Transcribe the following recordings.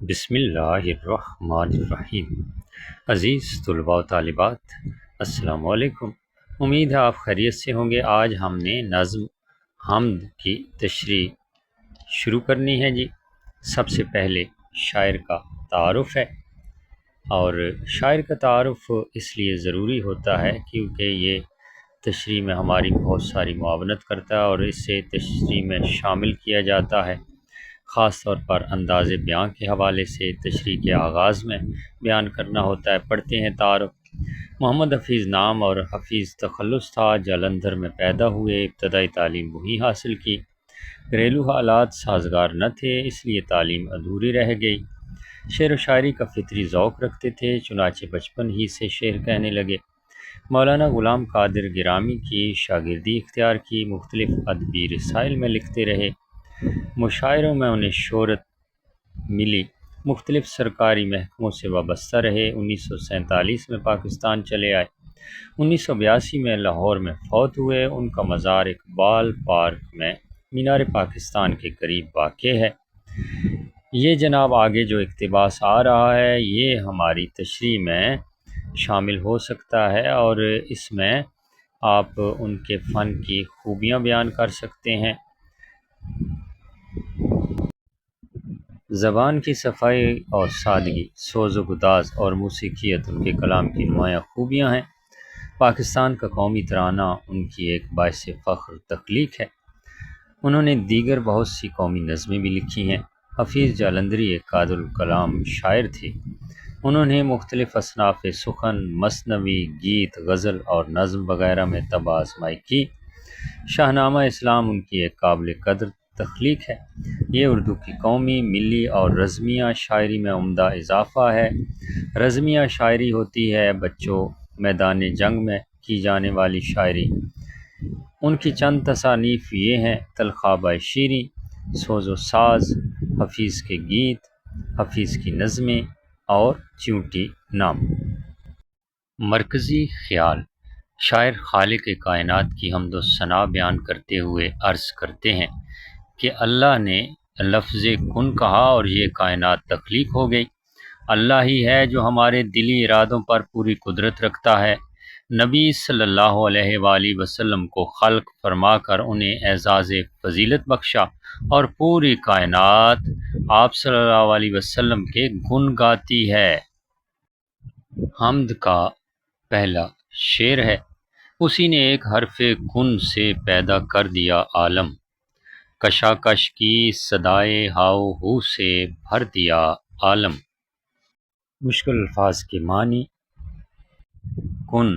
بسم اللہ الرحمن الرحیم۔ عزیز طلباء و طالبات، السلام علیکم۔ امید ہے آپ خیریت سے ہوں گے۔ آج ہم نے نظم حمد کی تشریح شروع کرنی ہے جی۔ سب سے پہلے شاعر کا تعارف ہے، اور شاعر کا تعارف اس لیے ضروری ہوتا ہے کیونکہ یہ تشریح میں ہماری بہت ساری معاونت کرتا ہے اور اسے تشریح میں شامل کیا جاتا ہے۔ خاص طور پر انداز بیان کے حوالے سے تشریح کے آغاز میں بیان کرنا ہوتا ہے۔ پڑھتے ہیں تعارف۔ محمد حفیظ نام اور حفیظ تخلص تھا، جلندھر میں پیدا ہوئے، ابتدائی تعلیم وہیں حاصل کی۔ گھریلو حالات سازگار نہ تھے، اس لیے تعلیم ادھوری رہ گئی۔ شعر و شاعری کا فطری ذوق رکھتے تھے، چنانچہ بچپن ہی سے شعر کہنے لگے۔ مولانا غلام قادر گرامی کی شاگردی اختیار کی، مختلف ادبی رسائل میں لکھتے رہے۔ مشاعروں میں انہیں شہرت ملی، مختلف سرکاری محکموں سے وابستہ رہے۔ 1947 میں پاکستان چلے آئے۔ 1982 میں لاہور میں فوت ہوئے۔ ان کا مزار اقبال پارک میں مینار پاکستان کے قریب واقع ہے۔ یہ جناب آگے جو اقتباس آ رہا ہے یہ ہماری تشریح میں شامل ہو سکتا ہے، اور اس میں آپ ان کے فن کی خوبیاں بیان کر سکتے ہیں۔ زبان کی صفائی اور سادگی، سوز و گداز اور موسیقیت ان کے کلام کی نمایاں خوبیاں ہیں۔ پاکستان کا قومی ترانہ ان کی ایک باعث فخر تخلیق ہے۔ انہوں نے دیگر بہت سی قومی نظمیں بھی لکھی ہیں۔ حفیظ جالندھری ایک قادر الکلام شاعر تھے۔ انہوں نے مختلف اصناف سخن، مثنوی، گیت، غزل اور نظم وغیرہ میں طبع آزمائی کی۔ شاہنامہ اسلام ان کی ایک قابل قدر تخلیق ہے۔ یہ اردو کی قومی، ملی اور رزمیہ شاعری میں عمدہ اضافہ ہے۔ رزمیہ شاعری ہوتی ہے بچوں میدان جنگ میں کی جانے والی شاعری۔ ان کی چند تصانیف یہ ہیں: تلخابہ شیریں، سوز و ساز، حفیظ کے گیت، حفیظ کی نظمیں اور چیونٹی نامہ۔ مرکزی خیال: شاعر خالق کائنات کی حمد و ثنا بیان کرتے ہوئے عرض کرتے ہیں کہ اللہ نے لفظ کن کہا اور یہ کائنات تخلیق ہو گئی۔ اللہ ہی ہے جو ہمارے دلی ارادوں پر پوری قدرت رکھتا ہے۔ نبی صلی اللہ علیہ وآلہ وسلم کو خلق فرما کر انہیں اعزاز فضیلت بخشا، اور پوری کائنات آپ صلی اللہ علیہ وسلم کے گن گاتی ہے۔ حمد کا پہلا شعر ہے: اسی نے ایک حرف کن سے پیدا کر دیا عالم، کشاکش کی صدائے ہاؤ ہو سے بھر دیا عالم۔ مشکل الفاظ کے معنی: کن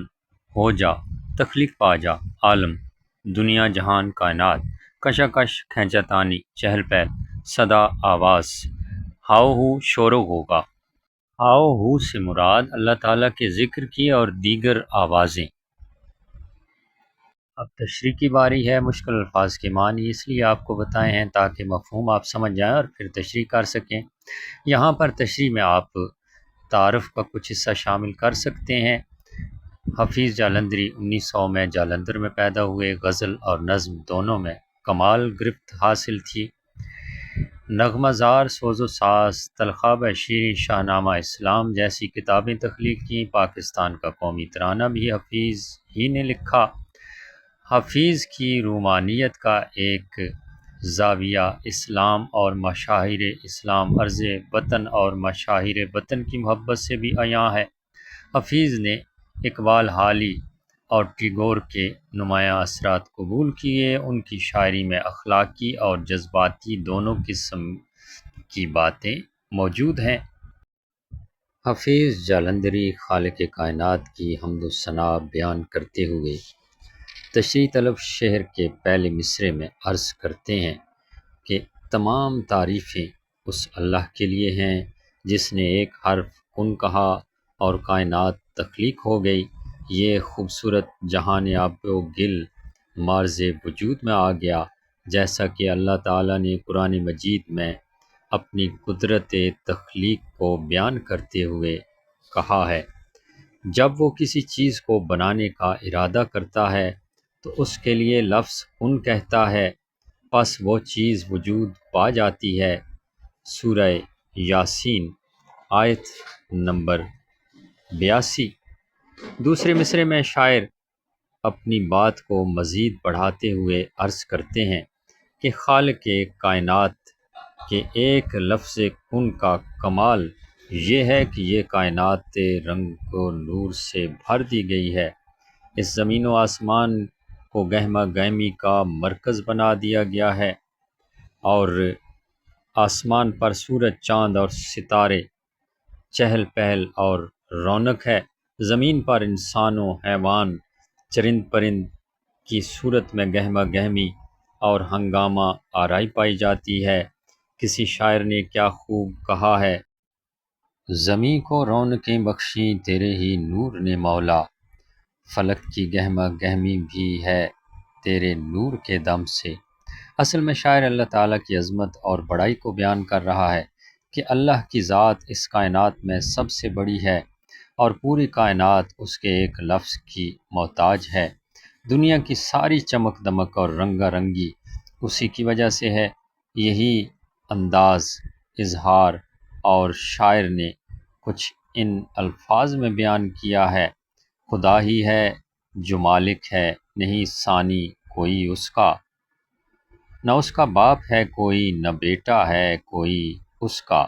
ہو جا، تخلیق پا جا، عالم دنیا جہان کائنات، کشاکش کھینچا تانی چہل پہل، صدا آواز، ہاؤ ہو شور و غوغا۔ ہاؤ ہو سے مراد اللہ تعالیٰ کے ذکر کی اور دیگر آوازیں۔ اب تشریح کی باری ہے۔ مشکل الفاظ کے معنی اس لیے آپ کو بتائے ہیں تاکہ مفہوم آپ سمجھ جائیں اور پھر تشریح کر سکیں۔ یہاں پر تشریح میں آپ تعارف کا کچھ حصہ شامل کر سکتے ہیں۔ حفیظ جالندھری 1900 میں جالندھر میں پیدا ہوئے۔ غزل اور نظم دونوں میں کمال گرفت حاصل تھی۔ نغمہ زار، سوز و ساز، تلخابہ شیریں، شاہنامہ اسلام جیسی کتابیں تخلیق کیں۔ پاکستان کا قومی ترانہ بھی حفیظ ہی نے لکھا۔ حفیظ کی رومانیت کا ایک زاویہ اسلام اور مشاہیر اسلام، عرض وطن اور مشاہیر وطن کی محبت سے بھی عیاں ہے۔ حفیظ نے اقبال، حالی اور ٹیگور کے نمایاں اثرات قبول کیے۔ ان کی شاعری میں اخلاقی اور جذباتی دونوں قسم کی باتیں موجود ہیں۔ حفیظ جالندھری خالق کائنات کی حمد و ثنا بیان کرتے ہوئے تشریح طلب شعر کے پہلے مصرعے میں عرض کرتے ہیں کہ تمام تعریفیں اس اللہ کے لیے ہیں جس نے ایک حرف کن کہا اور کائنات تخلیق ہو گئی۔ یہ خوبصورت جہان آب و گل معرض وجود میں آ گیا، جیسا کہ اللہ تعالیٰ نے قرآن مجید میں اپنی قدرت تخلیق کو بیان کرتے ہوئے کہا ہے۔ جب وہ کسی چیز کو بنانے کا ارادہ کرتا ہے تو اس کے لیے لفظ کن کہتا ہے، پس وہ چیز وجود پا جاتی ہے۔ سورہ یاسین آیت نمبر 82۔ دوسرے مصرے میں شاعر اپنی بات کو مزید بڑھاتے ہوئے عرض کرتے ہیں کہ خالق کائنات کے ایک لفظ کن کا کمال یہ ہے کہ یہ کائنات رنگ و نور سے بھر دی گئی ہے۔ اس زمین و آسمان کو گہما گہمی کا مرکز بنا دیا گیا ہے، اور آسمان پر سورج، چاند اور ستارے چہل پہل اور رونق ہے۔ زمین پر انسان و حیوان، چرند پرند کی صورت میں گہما گہمی اور ہنگامہ آرائی پائی جاتی ہے۔ کسی شاعر نے کیا خوب کہا ہے: زمیں کو رونقیں بخشیں تیرے ہی نور نے مولا، فلک کی گہما گہمی بھی ہے تیرے نور کے دم سے۔ اصل میں شاعر اللہ تعالیٰ کی عظمت اور بڑائی کو بیان کر رہا ہے کہ اللہ کی ذات اس کائنات میں سب سے بڑی ہے، اور پوری کائنات اس کے ایک لفظ کی محتاج ہے۔ دنیا کی ساری چمک دمک اور رنگا رنگی اسی کی وجہ سے ہے۔ یہی انداز اظہار اور شاعر نے کچھ ان الفاظ میں بیان کیا ہے: خدا ہی ہے جو مالک ہے، نہیں ثانی کوئی اس کا، نہ اس کا باپ ہے کوئی، نہ بیٹا ہے کوئی اس کا۔